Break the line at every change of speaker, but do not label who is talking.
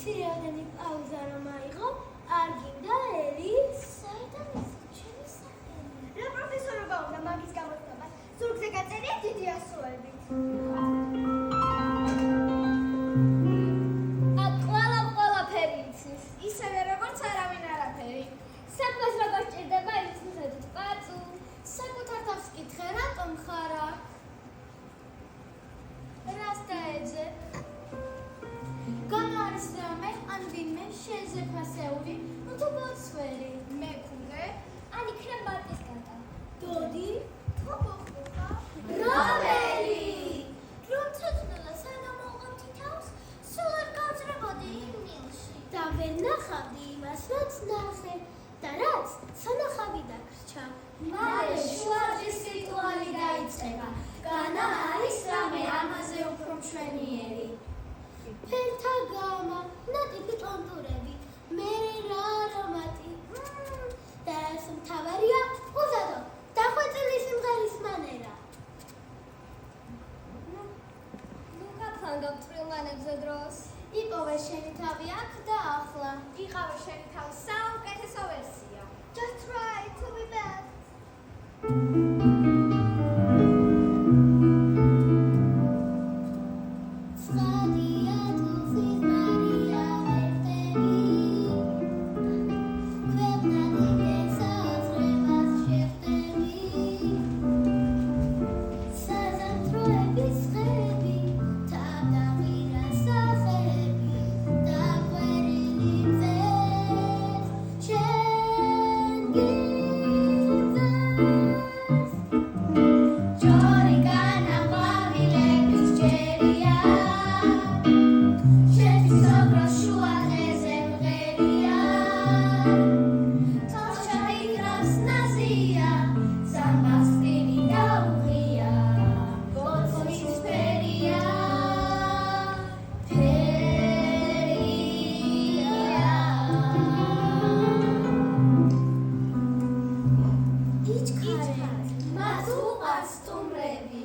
ცირეოდენი პაუზა რომ აიღო, არ გინდა ელიც?
საიდან ის ჩემი საქმეა?
რა პროფესორობა უნდა მაგის გამოცნობა? ზურგზე გაწერია დიდი ასოებით.
აქ ყველაფერი იცის.
ისევე როგორც არავინ არაფერი.
საქმეს როგორ ჭირდება იმის მიხედვით პაწუ.
საკუთარ თავს კითხე, რატომ ხარ აქ?
რას დაეძებ?
განა არის რამე, ან ვინმე შენზე ფასეული, ну თუ მოცვერი.
მეკურე,
ან იქნებ მარტის კატა.
დოდი?
თოფოხა.
რომელი? რომ ცოცხლა სანამ მოუღებდი თავს, სულ არ გავძრებოდი იმ ნილში.
და ვერ ნახავდი იმას, რაც ნახე და რაც სანახავი დაგრჩა.
მალე შუაძის რიტუალი დაიწყება. განა არის რამე ამაზე უფრო მშვენიერი.
ფერთა გამა, ნატიფი კონტურები, მერე რა არომატი. და ეს მთავარია, უზადო, დახვეწილი სიმღერის მანერა.
ნუ გაფანგავ წვრილმანებზე დროს. იპოვე შენი თავი აქ და ახლა.
იყავე შენი თავის საუკეთესო ვერსია. Just try to be best.
მათ უყვარს სტუმრები.